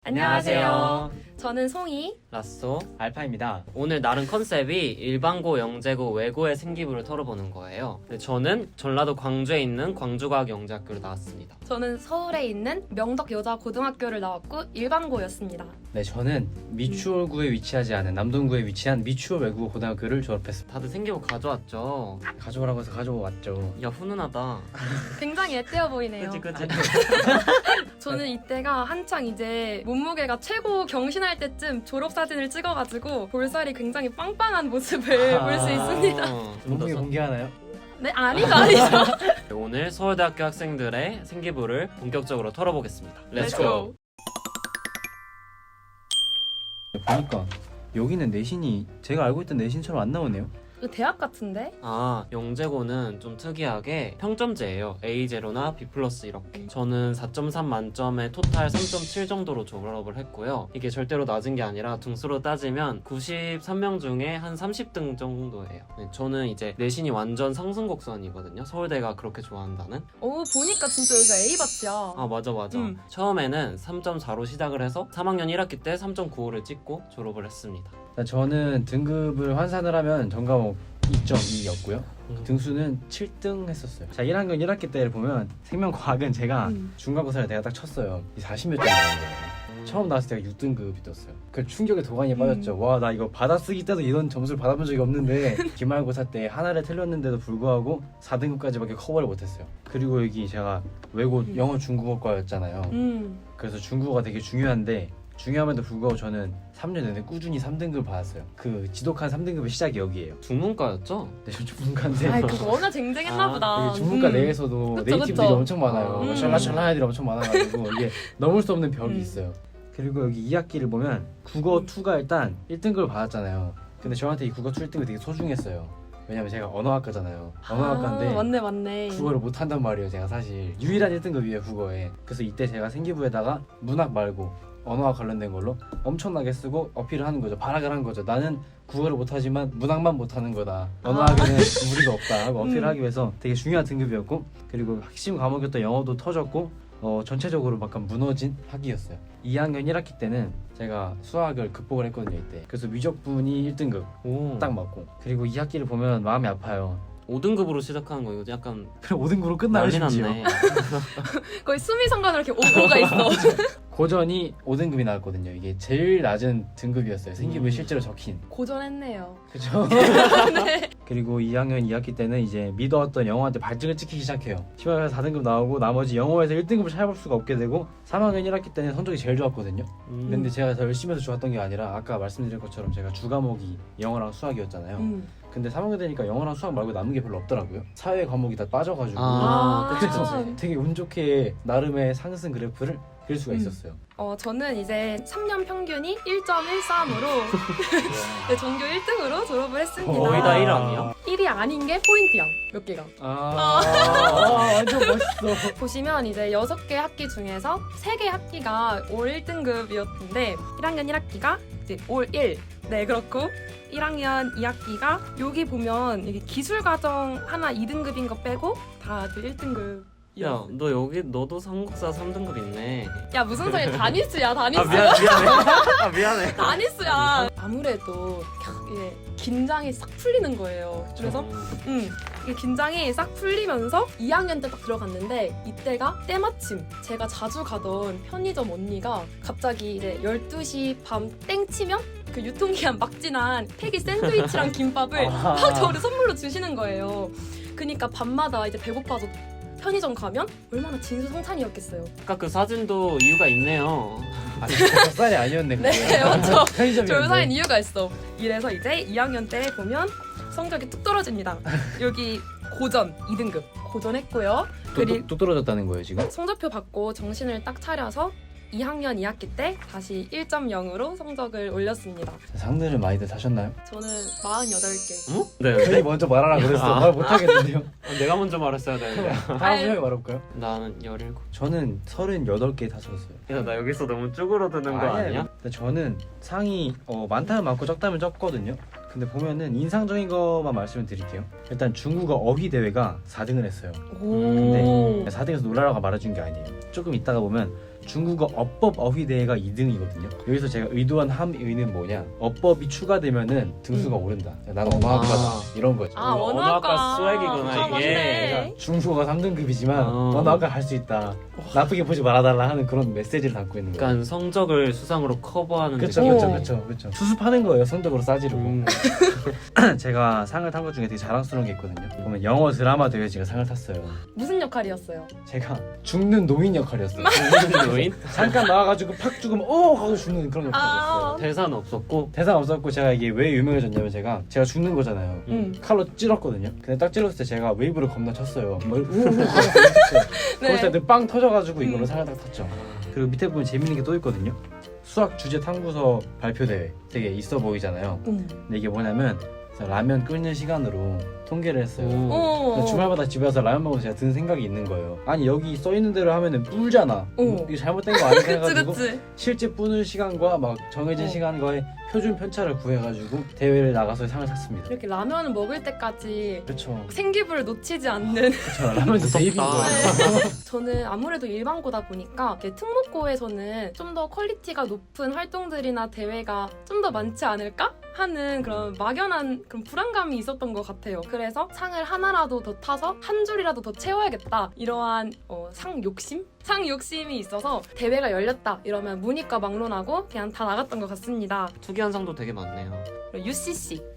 안녕하세요. 저는 송이. 라쏘. 알파입니다. 오늘 나름 컨셉이 일반고, 영재고, 외고의 생기부를 털어보는 거예요. 근데 저는 전라도 광주에 있는 광주과학영재학교를 나왔습니다. 저는 서울에 있는 명덕여자고등학교를 나왔고 일반고였습니다. 네, 저는 미추홀구에 위치하지 않은 남동구에 위치한 미추홀 외국어 고등학교를 졸업했습니다. 다들 생기부 가져왔죠? 가져오라고 해서 가져왔죠. 야, 훈훈하다. 굉장히 애때어 보이네요. 그치? 저는 이때가 한창 이제 몸무게가 최고 경신할 때쯤 졸업사진을 찍어가지고 볼살이 굉장히 빵빵한 모습을 볼 수 있습니다. 몸무게 공개하나요? 네, 아니죠. 오늘 서울대학교 학생들의 생기부를 본격적으로 털어보겠습니다. Let's 렛츠고! go. 보니까 여기는 내신이 제가 알고 있던 내신처럼 안 나오네요. 이거 대학 같은데? 아, 영재고는 좀 특이하게 평점제예요. A0나 B+ 이렇게. 저는 4.3 만점에 토탈 3.7 정도로 졸업을 했고요. 이게 절대로 낮은 게 아니라 등수로 따지면 93명 중에 한 30등 정도예요. 네, 저는 이제 내신이 완전 상승곡선이거든요. 서울대가 그렇게 좋아한다는. 오, 보니까 진짜 여기가 A밭이야. 아, 맞아. 처음에는 3.4로 시작을 해서 3학년 1학기 때 3.95를 찍고 졸업을 했습니다. 저는 등급을 환산을 하면 전과목 2.2였고요. 등수는 7등 했었어요. 자, 1학년 1학기 때를 보면 생명과학은 제가 중간고사를 내가 딱 쳤어요. 40몇 점 나온 거예요. 처음 나왔을 때가 6등급이 떴어요. 그 충격에 도가니에 빠졌죠. 와, 나 이거 받아쓰기 때도 이런 점수를 받아본 적이 없는데 기말고사 때 하나를 틀렸는데도 불구하고 4등급까지밖에 커버를 못했어요. 그리고 여기 제가 외고 영어 중국어과였잖아요. 그래서 중국어가 되게 중요한데 중요함에도 불구하고 저는 3년 내내 꾸준히 3등급을 받았어요. 그 지독한 3등급의 시작이 여기예요. 중문과였죠? 네, 저 중문과인데 아이, 그거 워낙 쟁쟁했나 아, 보다. 되게 중문과 내에서도 그쵸, 네이티브들이 그쵸. 엄청 많아요. 음. 샬라샬라 애들이 엄청 많아가지고 이게 넘을 수 없는 벽이 있어요. 그리고 여기 2학기를 보면 국어 2가 일단 1등급을 받았잖아요. 근데 저한테 이 국어 2 1등급이 되게 소중했어요. 왜냐면 제가 언어학과잖아요. 언어학과인데 맞네. 국어를 못한단 말이에요. 제가 사실 유일한 1등급이에요, 국어에. 그래서 이때 제가 생기부에다가 문학 말고 언어와 관련된 걸로 엄청나게 쓰고 어필을 하는 거죠. 발악을 한 거죠. 나는 국어를 못하지만 문학만 못하는 거다. 언어학에는 무리가 없다 하고 어필을 하기 위해서 되게 중요한 등급이었고, 그리고 핵심 과목이었던 영어도 터졌고 전체적으로 약간 무너진 학기였어요. 2학년 1학기 때는 제가 수학을 극복을 했거든요, 이때. 그래서 위적분이 1등급 오. 딱 맞고, 그리고 2학기를 보면 마음이 아파요. 5등급으로 시작하는 거 이거 약간 그럼 5등급으로 끝나요, 난리 심지어. 났네. 거의 수미상관으로 이렇게 오가 있어. 고전이 5등급이 나왔거든요. 이게 제일 낮은 등급이었어요. 생기부에 실제로 적힌. 고전했네요. 그죠? 그리고 2학년 2학기 때는 이제 믿어왔던 영어한테 발등을 찍히기 시작해요. 시험에서 4등급 나오고 나머지 영어에서 1등급을 찾아볼 수가 없게 되고, 3학년 1학기 때는 성적이 제일 좋았거든요. 근데 제가 더 열심히 해서 좋았던 게 아니라 아까 말씀드린 것처럼 제가 주과목이 영어랑 수학이었잖아요. 근데 3학년 되니까 영어랑 수학 말고 남은 게 별로 없더라고요. 사회 과목이 다 빠져가지고 그쵸. 그래서 되게 운 좋게 나름의 상승 그래프를 그릴 수가 있었어요. 저는 이제 3년 평균이 1.13으로 네, 전교 1등으로 졸업을 했습니다. 거의 다 1학년? 1이 아닌 게 포인트야. 몇 개가. 완전 멋있어. 보시면 이제 6개 학기 중에서 3개 학기가 올 1등급이었는데 1학년 1학기가 이제 올 1. 네, 그렇고 1학년 2학기가 여기 보면 이게 기술과정 하나 2등급인 거 빼고 다들 1등급. 야, 너 여기 너도 삼국사 3등급 있네. 야, 무슨 소리야. 다니스야, 아, 다니스. 미안해. 미안해. 다니스야. 아무래도 이게 긴장이 싹 풀리는 거예요. 그래서 이게 긴장이 싹 풀리면서 2학년 때 딱 들어갔는데, 이때가 때마침 제가 자주 가던 편의점 언니가 갑자기 이제 12시 밤 땡 치면 그 유통기한 막 지난 폐기 샌드위치랑 김밥을 막 저를 선물로 주시는 거예요. 그니까 밤마다 이제 배고파서 편의점 가면 얼마나 진수성찬이었겠어요. 아까 그 사진도 이유가 있네요. 젖살이 아니었네. 네, 맞죠. 편의점이었네. 졸사인 이유가 있어. 이래서 이제 2학년 때 보면 성적이 뚝 떨어집니다. 여기 고전 2등급 고전했고요. 또 떨어졌다는 거예요, 지금? 성적표 받고 정신을 딱 차려서 2학년 2학기 때 다시 1.0으로 성적을 올렸습니다. 상들을 많이들 사셨나요? 저는 48개. 응? 네. 형이 먼저 말하라 그랬어. 말 못하겠는데요. 내가 먼저 말했어야 되는데. 다음 형이 말해볼까요? 나는 17. 저는 38개 다 썼어요. 야, 나 여기서 너무 쭈그러 드는 거 아니야? 근데 저는 상이 많다면 많고 적다면 적거든요. 근데 보면은 인상적인 것만 말씀을 드릴게요. 일단 중국어 어휘 대회가 4등을 했어요. 오. 근데 4등에서 놀라라고 말해준 게 아니에요. 조금 있다가 보면 중국어 어법 어휘 대회가 2등이거든요. 여기서 제가 의도한 함의는 뭐냐? 어법이 추가되면은 등수가 오른다. 나는 언어학과다 이런 거죠. 아, 언어학과 수액이구나, 아, 이게. 맞네. 중국어가 3등급이지만 어. 언어학과 갈 수 있다. 나쁘게 보지 말아달라 하는 그런 메시지를 담고 있는 거예요. 약간 성적을 수상으로 커버하는 그쵸 느낌. 그쵸. 수습하는 거예요. 성적으로 싸지르고. 음. 제가 상을 탄 것 중에 되게 자랑스러운 게 있거든요. 보면 영어 드라마 대회 제가 상을 탔어요. 무슨 역할이었어요? 제가 죽는 노인 역할이었어요. 노인? 잠깐 나와가지고 팍 죽으면 오 하고 죽는 그런 역할이었어요. 대사는 없었고. 대사 없었고 제가 이게 왜 유명해졌냐면 제가 죽는 거잖아요. 칼로 찔렀거든요. 근데 딱 찔렀을 때 제가 웨이브를 겁나 쳤어요. 막 우우우 거기서 애들 빵 터져가지고 이걸로 상을 딱 탔죠. 그리고 밑에 보면 재밌는 게 또 있거든요. 수학 주제 탐구서 발표 대회 되게 있어 보이잖아요. 근데 이게 뭐냐면 라면 끓는 시간으로 통계를 했어요. 오. 주말마다 집에 와서 라면 먹어서 제가 든 생각이 있는 거예요. 아니 여기 써 있는 대로 하면은 불잖아. 오. 이거 잘못된 거 아닌가 해가지고 그치. 실제 뿌는 시간과 막 정해진 시간과의 표준 편차를 구해가지고 대회를 나가서 상을 탔습니다. 이렇게 라면을 먹을 때까지 그렇죠. 생기부를 놓치지 않는 그렇죠. 라면도 대입인 거예요. 저는 아무래도 일반고다 보니까 이렇게 특목고에서는 좀 더 퀄리티가 높은 활동들이나 대회가 좀 더 많지 않을까 하는 그런 막연한 그런 불안감이 있었던 것 같아요. 그래서 상을 하나라도 더 타서 한 줄이라도 더 채워야겠다 이러한 상 욕심? 상 욕심이 있어서 대회가 열렸다 이러면 문이과 막론하고 그냥 다 나갔던 것 같습니다. 특이한 상도 되게 많네요.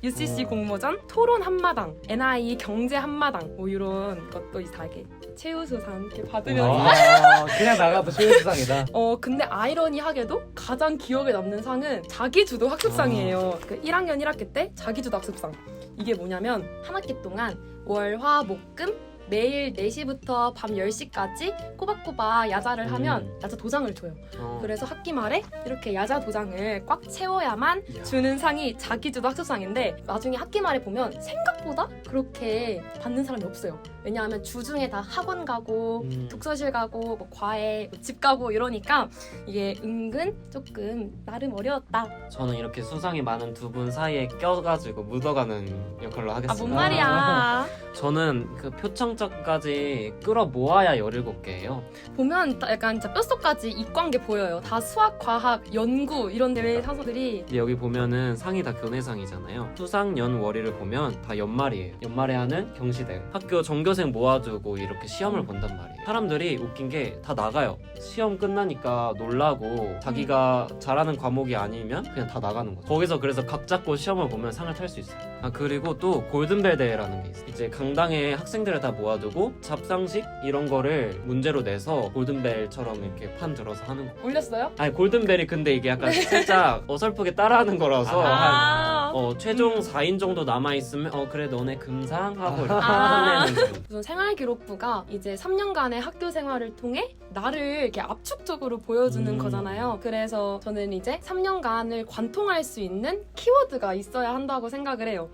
UCC 공모전, 토론 한마당, NI 경제 한마당 뭐 이런 것도 이상하게 최우수상 이렇게 받으면서 그냥 나가도 최우수상이다. 근데 아이러니하게도 가장 기억에 남는 상은 자기주도 학습상이에요. 그 1학년 1학기 때 자기주도 학습상. 이게 뭐냐면 한 학기 동안 월, 화, 목, 금 매일 4시부터 밤 10시까지 꼬박꼬박 야자를 하면 야자 도장을 줘요. 그래서 학기 말에 이렇게 야자 도장을 꽉 채워야만 주는 상이 자기주도 학습상인데 나중에 학기 말에 보면 생각보다 그렇게 받는 사람이 없어요. 왜냐하면 주중에 다 학원 가고 독서실 가고 뭐 과외, 집 가고 이러니까 이게 은근 조금 나름 어려웠다. 저는 이렇게 수상이 많은 두 분 사이에 껴가지고 묻어가는 역할로 하겠습니다. 뭔 말이야. 저는 그 표창장까지 끌어모아야 17개예요. 보면 약간 진짜 뼛속까지 이과한 게 보여요. 다 수학, 과학, 연구 이런 대회 사서들이 근데 여기 보면은 상이 다 교내상이잖아요. 수상, 연, 월의를 보면 다 연말이에요. 연말에 하는 경시대회. 학교 전교생 모아두고 이렇게 시험을 본단 말이에요. 사람들이 웃긴 게 다 나가요. 시험 끝나니까 놀라고 자기가 잘하는 과목이 아니면 그냥 다 나가는 거죠. 거기서 그래서 각 잡고 시험을 보면 상을 탈 수 있어요. 그리고 또 골든벨 대회라는 게 있어요. 이제 강당에 학생들을 다 모아두고 잡상식 이런 거를 문제로 내서 골든벨처럼 이렇게 판 들어서 하는 거. 올렸어요? 아니 골든벨이 근데 이게 약간 살짝 어설프게 따라하는 거라서 최종 4인 정도 남아있으면 그래 너네 금상 하고 이렇게 끝내는 거. 우선 생활기록부가 이제 3년간의 학교 생활을 통해 나를 이렇게 압축적으로 보여주는 거잖아요. 그래서 저는 이제 3년간을 관통할 수 있는 키워드가 있어야 한다고 생각을 해요.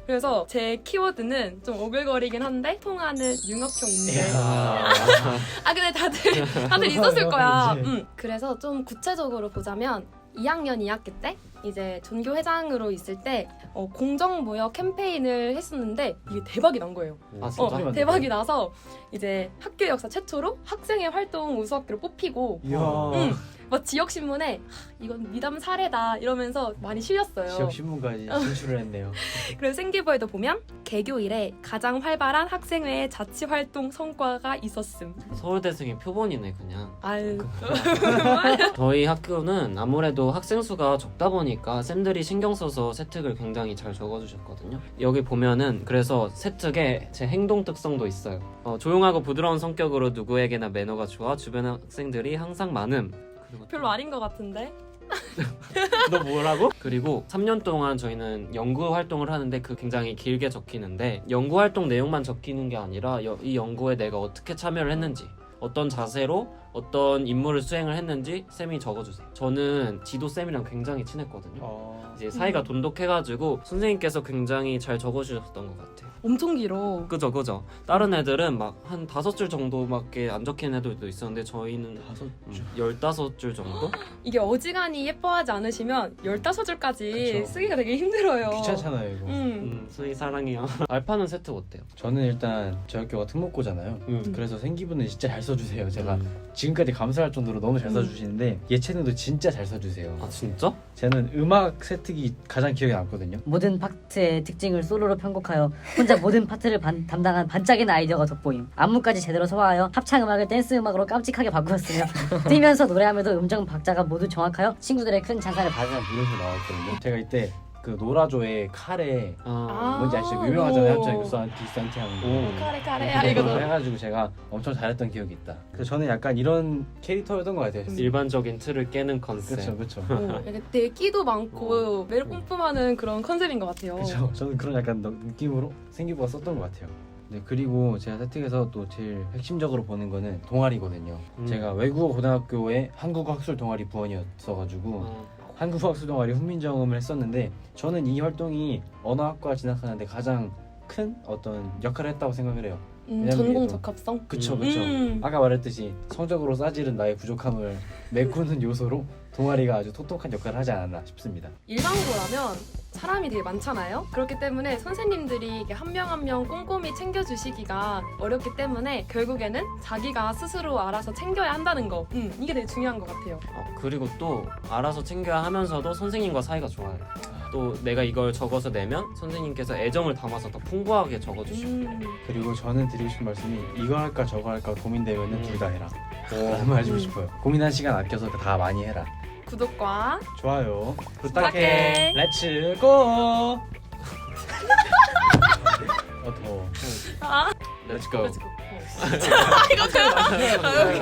그래서 제 키워드는 좀 오글거리긴 한데 통하는 융합형인데 근데 다들 있었을 거야. 그래서 좀 구체적으로 보자면 2학년 2학기 때 이제 전교회장으로 있을 때 공정무역 캠페인을 했었는데 이게 대박이 난 거예요. 진짜? 대박이 나서 이제 학교 역사 최초로 학생회 활동 우수학교로 뽑히고 막 지역신문에 이건 미담 사례다 이러면서 많이 실렸어요. 지역신문까지 진출을 했네요. 그래서 생기부에도 보면 개교 이래 가장 활발한 학생회의 자치활동 성과가 있었음. 서울대생의 표본이네 그냥. 아유. 저희 학교는 아무래도 학생 수가 적다 보니까 쌤들이 신경 써서 세특을 굉장히 잘 적어주셨거든요. 여기 보면은 그래서 세특에 제 행동 특성도 있어요. 조용하고 부드러운 성격으로 누구에게나 매너가 좋아 주변 학생들이 항상 많음. 별로 아닌 것 같은데? 너 뭐라고? 그리고 3년 동안 저희는 연구 활동을 하는데 그 굉장히 길게 적히는데 연구 활동 내용만 적히는 게 아니라 이 연구에 내가 어떻게 참여를 했는지 어떤 자세로 어떤 임무를 수행을 했는지 쌤이 적어주세요. 저는 지도 쌤이랑 굉장히 친했거든요. 이제 사이가 돈독해가지고 선생님께서 굉장히 잘 적어주셨던 것 같아요. 엄청 길어. 그죠. 다른 애들은 막 한 5줄 정도밖에 안 적힌 애들도 있었는데 저희는 15줄 정도? 이게 어지간히 예뻐하지 않으시면 15줄까지 그쵸. 쓰기가 되게 힘들어요. 귀찮잖아요 이거. 수희 사랑해요. 알파는 세트 어때요? 저는 일단 저희 학교가 특목고잖아요. 그래서 생기부는 진짜 잘 써주세요. 제가 지금까지 감사할 정도로 너무 잘 써주시는데 예체능도 진짜 잘 써주세요. 아 진짜? 저는 음악 세특이 가장 기억에 남거든요. 모든 파트의 특징을 솔로로 편곡하여 혼자 모든 파트를 담당한 반짝이는 아이디어가 돋보임. 안무까지 제대로 소화하여 합창 음악을 댄스 음악으로 깜찍하게 바꾸었으며 뛰면서 노래하면서 음정 박자가 모두 정확하여 친구들의 큰 찬사를 받은 이름이 나왔거든요. 제가 이때 그 노라조의 카레 아, 뭔지 아시죠? 유명하잖아요. 오. 합창 디스한테 하는 거. 오. 카레 카레야 이거도. 해가지고 제가 엄청 잘했던 기억이 있다. 그래서 저는 약간 이런 캐릭터였던 것 같아요. 일반적인 틀을 깨는 컨셉. 그렇죠. 이렇게 되게 끼도 많고 매력 뿜뿜하는 그런 컨셉인 것 같아요. 그렇죠. 저는 그런 약간 느낌으로 생기부가 썼던 것 같아요. 네, 그리고 제가 세특에서 또 제일 핵심적으로 보는 거는 동아리거든요. 제가 외국어 고등학교에 한국어 학술 동아리 부원이었어가지고 어, 한국어 학술 동아리 훈민정음을 했었는데 저는 이 활동이 언어학과 진학하는데 가장 큰 어떤 역할을 했다고 생각을 해요. 왜냐면 전공 얘도- 적합성. 그쵸. 아까 말했듯이 성적으로 싸지른 나의 부족함을 메꾸는 요소로 동아리가 아주 톡톡한 역할을 하지 않았나 싶습니다. 일반고라면 사람이 되게 많잖아요. 그렇기 때문에 선생님들이 이렇게 한 명 한 명 꼼꼼히 챙겨주시기가 어렵기 때문에 결국에는 자기가 스스로 알아서 챙겨야 한다는 거. 이게 되게 중요한 것 같아요. 그리고 또 알아서 챙겨야 하면서도 선생님과 사이가 좋아요. 또 내가 이걸 적어서 내면 선생님께서 애정을 담아서 더 풍부하게 적어주시고. 그리고 저는 드리고 싶은 말씀이 이거 할까 저거 할까 고민되면 둘 다 해라. 라는 말 해주고 음. 싶어요. 고민한 시간 아껴서 다 많이 해라. 구독과 좋아요. 부탁해. 렛츠 고. 더워. Let's go. 이거 그 여기